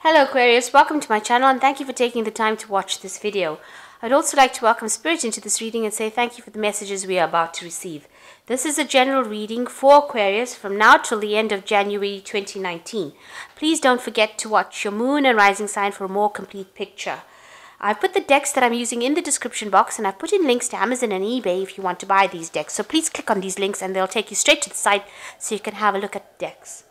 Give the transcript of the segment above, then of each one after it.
Hello Aquarius, welcome to my channel and thank you for taking the time to watch this video. I'd also like to welcome Spirit into this reading and say thank you for the messages we are about to receive. This is a general reading for Aquarius from now till the end of January 2019. Please don't forget to watch your moon and rising sign for a more complete picture. I've put the decks that I'm using in the description box and I've put in links to Amazon and eBay if you want to buy these decks. So please click on these links and they'll take you straight to the site so you can have a look at the decks.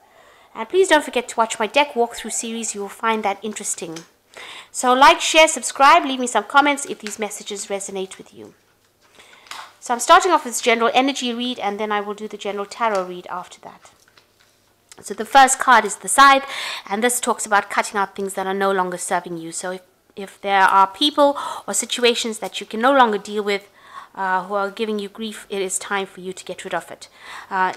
And please don't forget to watch my deck walkthrough series. You will find that interesting. So like, share, subscribe, leave me some comments if these messages resonate with you. So I'm starting off with this general energy read and then I will do the general tarot read after that. So the first card is the Scythe, and this talks about cutting out things that are no longer serving you. So if there are people or situations that you can no longer deal with, who are giving you grief, it is time for you to get rid of it.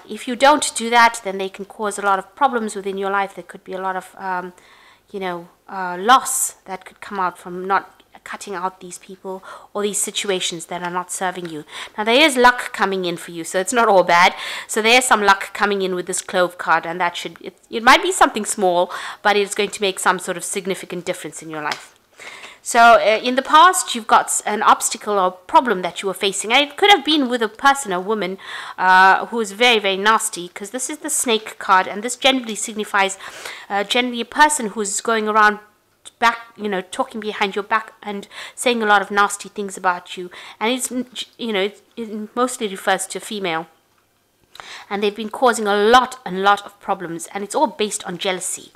If you don't do that, then they can cause a lot of problems within your life. There could be a lot of, loss that could come out from not cutting out these people or these situations that are not serving you. Now, there is luck coming in for you, so it's not all bad. So there is some luck coming in with this Clove card, and that it might be something small, but it's going to make some sort of significant difference in your life. So in the past, you've got an obstacle or problem that you were facing. And it could have been with a person, a woman, who is very, very nasty, because this is the Snake card. And this generally signifies generally a person who's going around back, talking behind your back and saying a lot of nasty things about you. And it mostly refers to a female. And they've been causing a lot of problems. And it's all based on jealousy.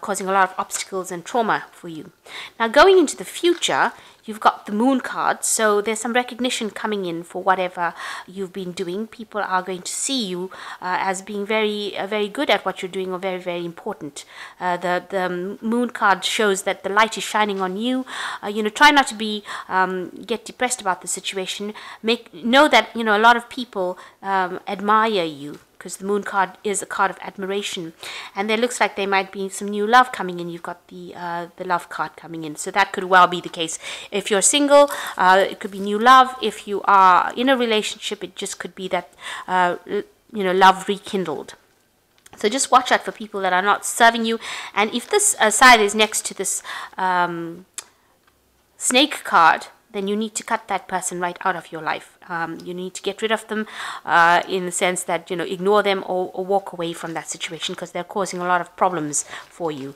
Causing a lot of obstacles and trauma for you. Now, going into the future, you've got the Moon card, so there's some recognition coming in for whatever you've been doing. People are going to see you as being very good at what you're doing, or very, very important. The Moon card shows that the light is shining on you. Try not to get depressed about the situation. Know that a lot of people admire you, because the Moon card is a card of admiration, and there looks like there might be some new love coming in. You've got the Love card coming in, so that could well be the case. If you're single, it could be new love. If you are in a relationship, it just could be that love rekindled. So just watch out for people that are not serving you. And if this side is next to this Snake card, then you need to cut that person right out of your life. You need to get rid of them in the sense that, ignore them or walk away from that situation, because they're causing a lot of problems for you.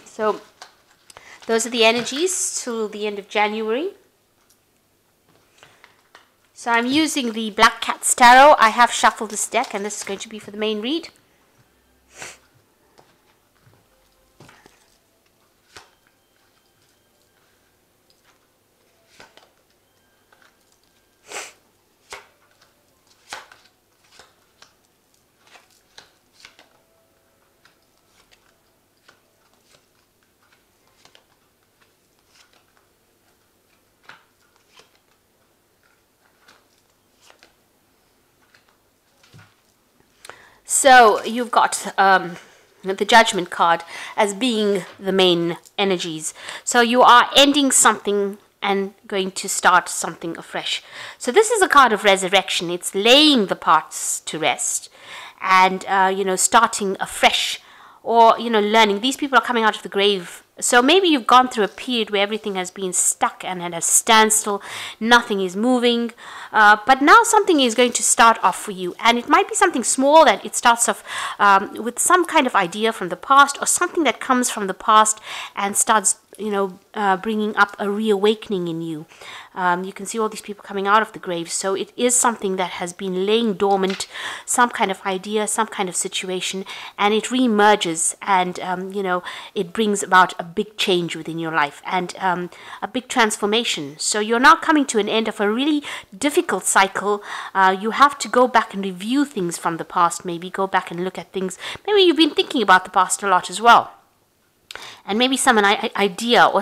So those are the energies till the end of January. So I'm using the Black Cat's Tarot. I have shuffled this deck, and this is going to be for the main read. So you've got the Judgment card as being the main energies. So you are ending something and going to start something afresh. So this is a card of resurrection. It's laying the parts to rest and, starting afresh, or, learning. These people are coming out of the grave. So maybe you've gone through a period where everything has been stuck and at a standstill. Nothing is moving. But now something is going to start off for you. And it might be something small that it starts off with some kind of idea from the past, or something that comes from the past and starts, bringing up a reawakening in you. You can see all these people coming out of the grave. So it is something that has been laying dormant, some kind of idea, some kind of situation, and it re-emerges, and, it brings about a big change within your life and a big transformation. So you're now coming to an end of a really difficult cycle. You have to go back and review things from the past, maybe go back and look at things. Maybe you've been thinking about the past a lot as well. And maybe some idea or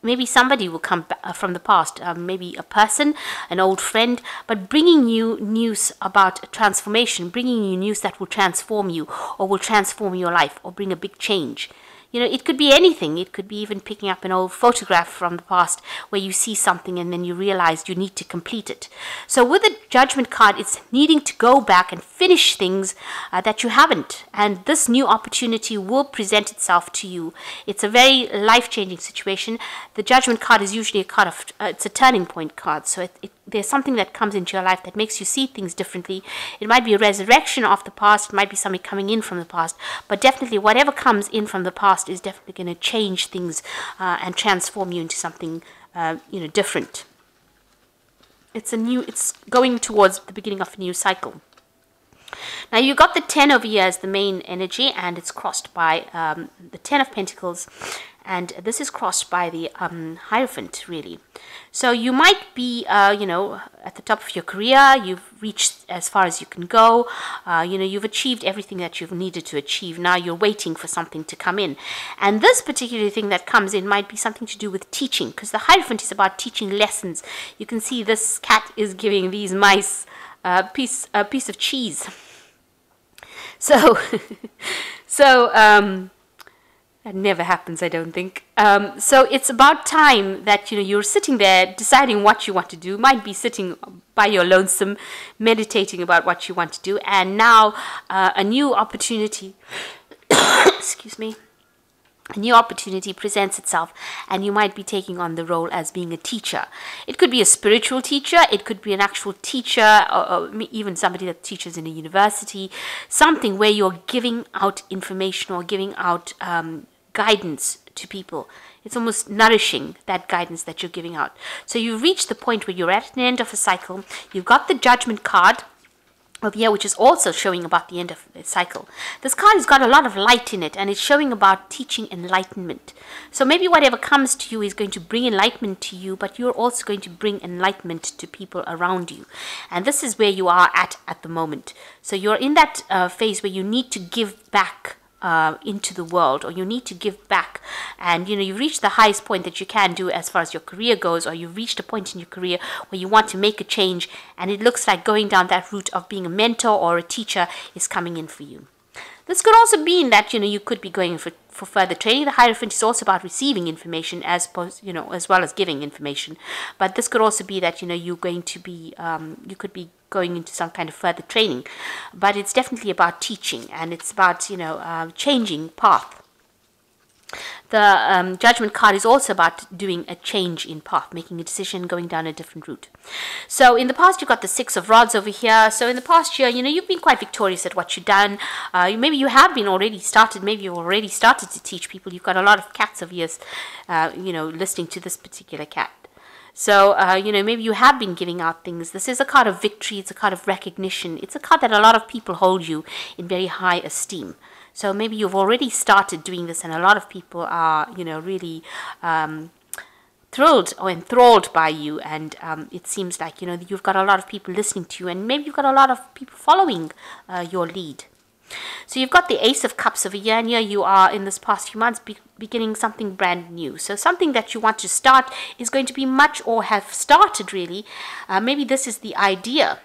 maybe somebody will come from the past, maybe a person, an old friend, but bringing you news about transformation, bringing you news that will transform you or will transform your life or bring a big change. You know, it could be anything. It could be even picking up an old photograph from the past where you see something and then you realize you need to complete it. So with the Judgment card, it's needing to go back and finish things that you haven't. And this new opportunity will present itself to you. It's a very life-changing situation. The Judgment card is usually a card of, it's a turning point card. So there's something that comes into your life that makes you see things differently. It might be a resurrection of the past. It might be something coming in from the past. But definitely whatever comes in from the past is definitely going to change things and transform you into something different. It's going towards the beginning of a new cycle. Now you got the 10 over here as the main energy, and it's crossed by the 10 of Pentacles, and this is crossed by the Hierophant, really. So you might be, at the top of your career. You've reached as far as you can go. You've achieved everything that you've needed to achieve. Now you're waiting for something to come in. And this particular thing that comes in might be something to do with teaching, because the Hierophant is about teaching lessons. You can see this cat is giving these mice a piece of cheese. So, that never happens, I don't think. So it's about time that you're sitting there deciding what you want to do. Might be sitting by your lonesome, meditating about what you want to do, and now a new opportunity. Excuse me. A new opportunity presents itself, and you might be taking on the role as being a teacher. It could be a spiritual teacher, it could be an actual teacher, or even somebody that teaches in a university, something where you're giving out information or giving out guidance to people. It's almost nourishing, that guidance that you're giving out. So you've reached the point where you're at the end of a cycle. You've got the Judgment card over here, which is also showing about the end of the cycle. This card has got a lot of light in it, and it's showing about teaching enlightenment. So maybe whatever comes to you is going to bring enlightenment to you, but you're also going to bring enlightenment to people around you. And this is where you are at the moment. So you're in that phase where you need to give back into the world, or you need to give back, and you've reached the highest point that you can do as far as your career goes, or you've reached a point in your career where you want to make a change, and it looks like going down that route of being a mentor or a teacher is coming in for you. This could also mean that you could be going for further training. The Hierophant is also about receiving information as well as giving information. But this could also be that you're going to be you could be going into some kind of further training. But it's definitely about teaching, and it's about changing path. The Judgment card is also about doing a change in path, making a decision, going down a different route. So in the past, you've got the 6 of Rods over here. So in the past year, you've been quite victorious at what you've done. Maybe you have been already started. Maybe you've already started to teach people. You've got a lot of cats over here, listening to this particular cat. So, maybe you have been giving out things. This is a card of victory. It's a card of recognition. It's a card that a lot of people hold you in very high esteem. So maybe you've already started doing this, and a lot of people are, really thrilled or enthralled by you. And it seems like, you've got a lot of people listening to you, and maybe you've got a lot of people following your lead. So you've got the Ace of Cups over here, and here you are in this past few months beginning something brand new. So something that you want to start is going to be much, or have started really. Maybe this is the idea.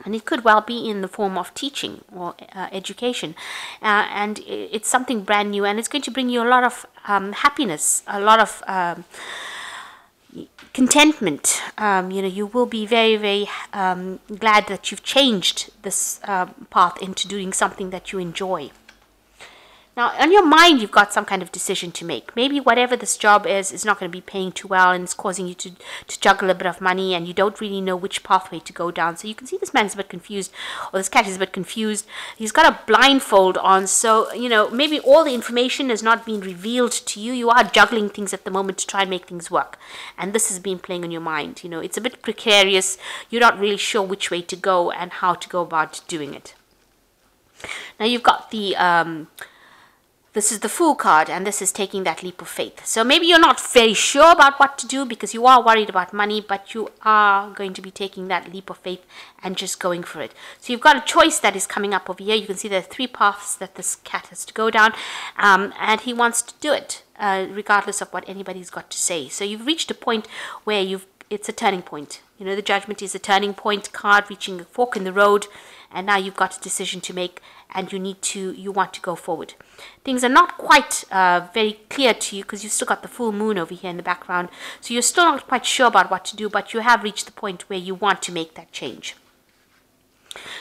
And it could well be in the form of teaching or education. And it's something brand new, and it's going to bring you a lot of happiness, a lot of contentment. You will be very, very glad that you've changed this path into doing something that you enjoy. Now, on your mind, you've got some kind of decision to make. Maybe whatever this job is not going to be paying too well, and it's causing you to juggle a bit of money, and you don't really know which pathway to go down. So you can see this man is a bit confused, or this cat is a bit confused. He's got a blindfold on, so, maybe all the information has not been revealed to you. You are juggling things at the moment to try and make things work. And this has been playing on your mind. It's a bit precarious. You're not really sure which way to go and how to go about doing it. Now, you've got the... This is the Fool card, and this is taking that leap of faith. So maybe you're not very sure about what to do because you are worried about money, but you are going to be taking that leap of faith and just going for it. So you've got a choice that is coming up over here. You can see there are 3 paths that this cat has to go down, and he wants to do it regardless of what anybody's got to say. So you've reached a point where it's a turning point. The Judgment is a turning point card, reaching a fork in the road, and now you've got a decision to make, and you want to go forward. Things are not quite very clear to you because you've still got the full moon over here in the background, so you're still not quite sure about what to do, but you have reached the point where you want to make that change.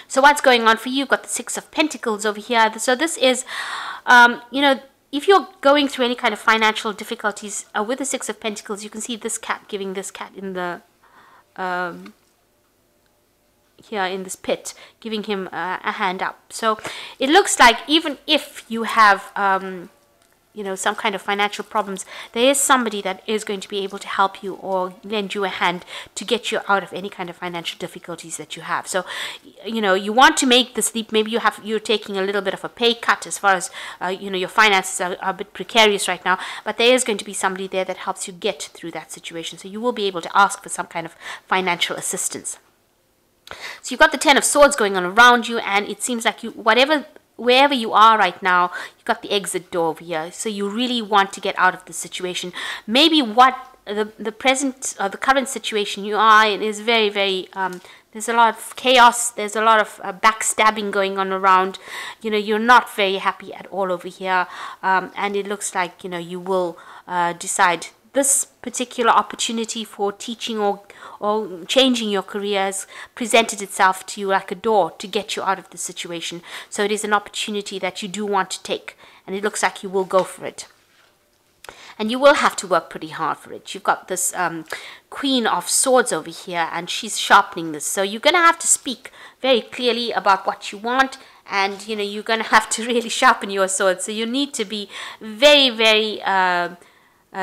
So what's going on for you? You've got the Six of Pentacles over here. So this is, if you're going through any kind of financial difficulties, with the Six of Pentacles, you can see this cat giving this cat in the here in this pit, giving him a hand up. So it looks like even if you have some kind of financial problems, there is somebody that is going to be able to help you or lend you a hand to get you out of any kind of financial difficulties that you have. So you want to make this leap. Maybe you're taking a little bit of a pay cut as far as your finances are a bit precarious right now, but there is going to be somebody there that helps you get through that situation. So you will be able to ask for some kind of financial assistance. So you've got the Ten of Swords going on around you, and it seems like wherever you are right now, you've got the exit door over here. So you really want to get out of the situation. Maybe what the present or the current situation you are in is very, very there's a lot of chaos. There's a lot of backstabbing going on around. You're not very happy at all over here, and it looks like you will decide this particular opportunity for teaching or changing your career has presented itself to you like a door to get you out of the situation. So it is an opportunity that you do want to take, and it looks like you will go for it. And you will have to work pretty hard for it. You've got this Queen of Swords over here, and she's sharpening this. So you're going to have to speak very clearly about what you want, and you're going to have to really sharpen your sword. So you need to be very, very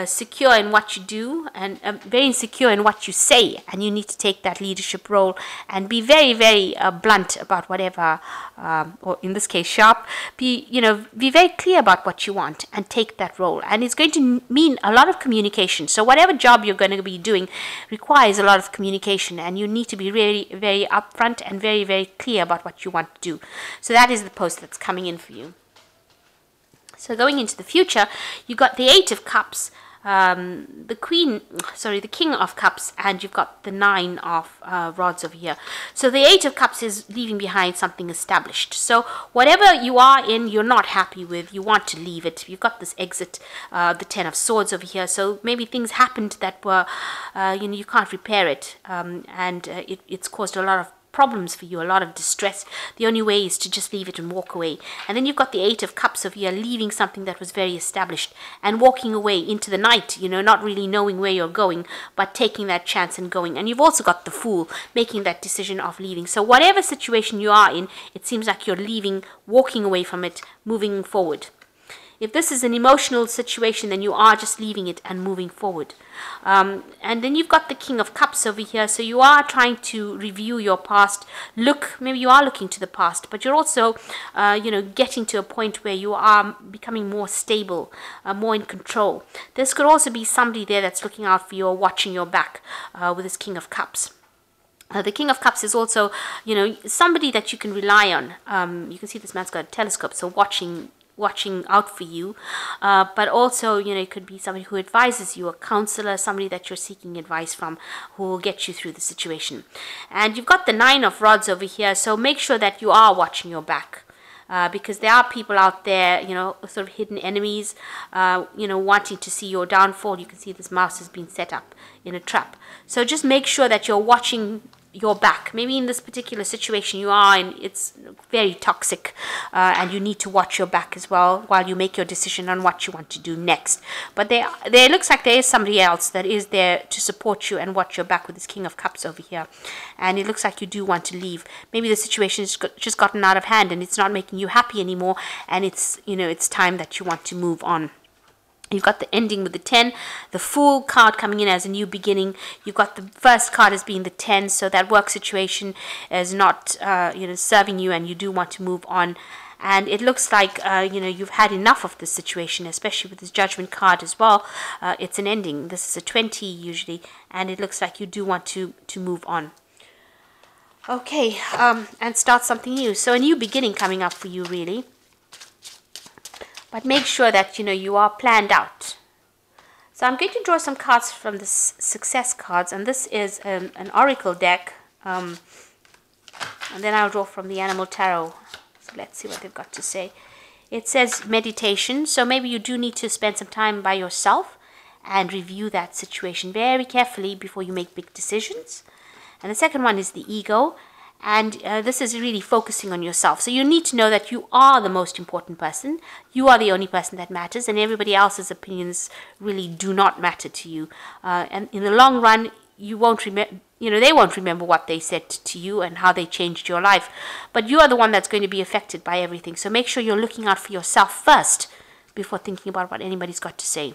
secure in what you do, and very secure in what you say, and you need to take that leadership role and be very, very blunt about whatever, or in this case sharp. Be very clear about what you want and take that role, and it's going to mean a lot of communication. So whatever job you're going to be doing requires a lot of communication, and you need to be really very upfront and very, very clear about what you want to do. So that is the post that's coming in for you. So going into the future, you got the Eight of Cups, the King of Cups, and you've got the Nine of Rods over here. So the Eight of Cups is leaving behind something established. So whatever you are in, you're not happy with, you want to leave it. You've got this exit, the Ten of Swords over here. So maybe things happened that were, you can't repair it, and it's caused a lot of problems for you, a lot of distress. The only way is to just leave it and walk away. And then you've got the Eight of Cups over here, leaving something that was very established and walking away into the night, not really knowing where you're going, but taking that chance and going. And you've also got the Fool, making that decision of leaving. So whatever situation you are in, it seems like you're leaving, walking away from it, moving forward. If this is an emotional situation, then you are just leaving it and moving forward. And then you've got the King of Cups over here. So you are trying to review your past. Maybe you are looking to the past, but you're also, getting to a point where you are becoming more stable, more in control. This could also be somebody there that's looking out for you or watching your back with this King of Cups. The King of Cups is also, somebody that you can rely on. You can see this man's got a telescope, so watching out for you, but also it could be somebody who advises you, a counselor, somebody that you're seeking advice from, who will get you through the situation. And you've got the Nine of Rods over here, so make sure that you are watching your back, because there are people out there, sort of hidden enemies, wanting to see your downfall. You can see this mouse has been set up in a trap, so just make sure that you're watching your back. Maybe in this particular situation you are in, it's very toxic, and you need to watch your back as well while you make your decision on what you want to do next. But there looks like there is somebody else that is there to support you and watch your back with this King of Cups over here, and it looks like you do want to leave. Maybe the situation has just gotten out of hand and it's not making you happy anymore, and it's it's time that you want to move on. You've got the ending with the 10, the Fool card coming in as a new beginning. You've got the first card as being the 10, so that work situation is not, serving you, and you do want to move on. And it looks like, you've had enough of this situation, especially with this Judgment card as well. It's an ending. This is a 20 usually, and it looks like you do want to move on. Okay, and start something new. So a new beginning coming up for you, really. But make sure that, you are planned out. So I'm going to draw some cards from the success cards. And this is an oracle deck. And then I'll draw from the Animal Tarot. So let's see what they've got to say. It says meditation. So maybe you do need to spend some time by yourself and review that situation very carefully before you make big decisions. And the second one is the ego. And this is really focusing on yourself. So you need to know that you are the most important person. You are the only person that matters, and everybody else's opinions really do not matter to you. And in the long run, you won't remember. They won't remember what they said to you and how they changed your life. But you are the one that's going to be affected by everything. So make sure you're looking out for yourself first before thinking about what anybody's got to say.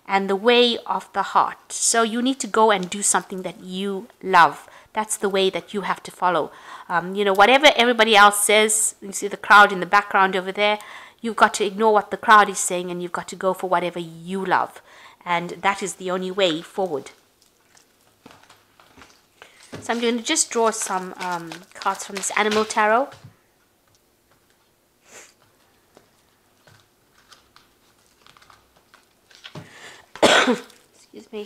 And the way of the heart. So you need to go and do something that you love. That's the way that you have to follow. Whatever everybody else says, you see the crowd in the background over there, you've got to ignore what the crowd is saying, and you've got to go for whatever you love. And that is the only way forward. So I'm going to just draw some cards from this Animal Tarot. Excuse me.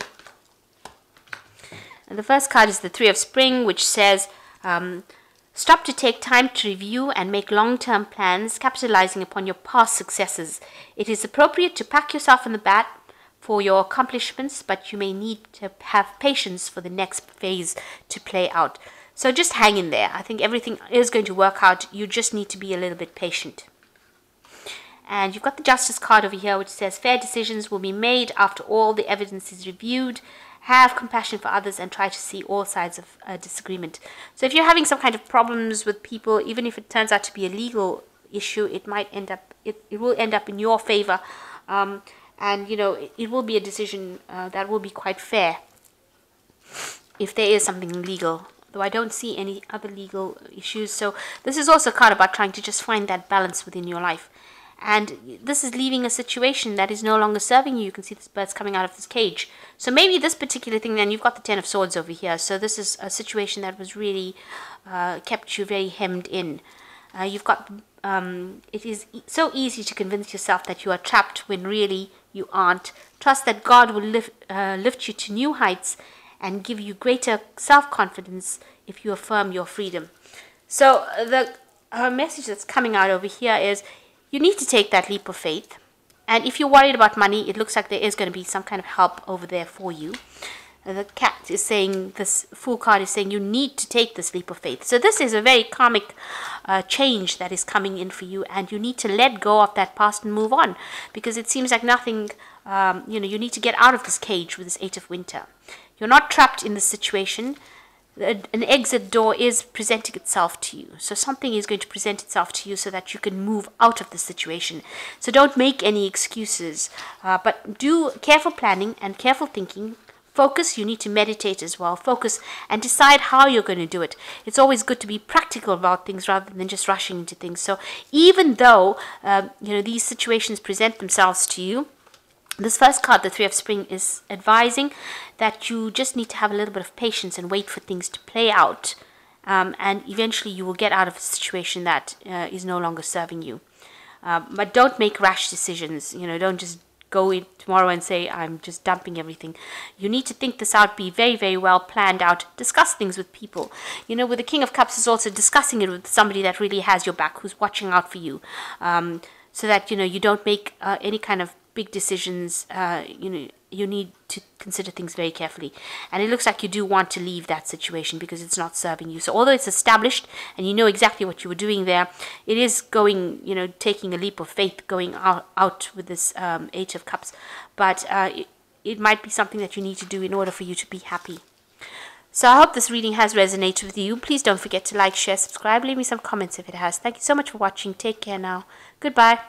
And the first card is the Three of Spring, which says, stop to take time to review and make long-term plans, capitalizing upon your past successes. It is appropriate to pack yourself in the bag for your accomplishments, but you may need to have patience for the next phase to play out. So just hang in there. I think everything is going to work out. You just need to be a little bit patient. And you've got the Justice card over here, which says, fair decisions will be made after all the evidence is reviewed. Have compassion for others and try to see all sides of a disagreement. So if you're having some kind of problems with people, even if it turns out to be a legal issue, it might end up, it will end up in your favor. And, it will be a decision that will be quite fair if there is something legal. Though I don't see any other legal issues. So this is also a card about trying to just find that balance within your life. And this is leaving a situation that is no longer serving you. You can see this bird's coming out of this cage. So maybe this particular thing, then you've got the Ten of Swords over here. So this is a situation that was really kept you very hemmed in. You've got, it is so easy to convince yourself that you are trapped when really you aren't. Trust that God will lift you to new heights and give you greater self-confidence if you affirm your freedom. So the message that's coming out over here is, you need to take that leap of faith. And if you're worried about money, it looks like there is going to be some kind of help over there for you. The cat is saying, this Fool card is saying, you need to take this leap of faith. So this is a very karmic change that is coming in for you. And you need to let go of that past and move on. Because it seems like nothing, you need to get out of this cage with this Eight of Winter. You're not trapped in this situation. An exit door is presenting itself to you. So something is going to present itself to you so that you can move out of the situation. So don't make any excuses, but do careful planning and careful thinking. Focus. You need to meditate as well. Focus and decide how you're going to do it. It's always good to be practical about things rather than just rushing into things. So even though these situations present themselves to you, this first card, the Three of Spring, is advising that you just need to have a little bit of patience and wait for things to play out. And eventually you will get out of a situation that is no longer serving you. But don't make rash decisions. Don't just go in tomorrow and say, I'm just dumping everything. You need to think this out, be very, very well planned out, discuss things with people. With the King of Cups is also discussing it with somebody that really has your back, who's watching out for you. So that, you don't make any kind of big decisions. You need to consider things very carefully. And it looks like you do want to leave that situation because it's not serving you. So although it's established and you know exactly what you were doing there, it is going, taking a leap of faith, going out with this Eight of Cups. But it might be something that you need to do in order for you to be happy. So I hope this reading has resonated with you. Please don't forget to like, share, subscribe, leave me some comments if it has. Thank you so much for watching. Take care now. Goodbye.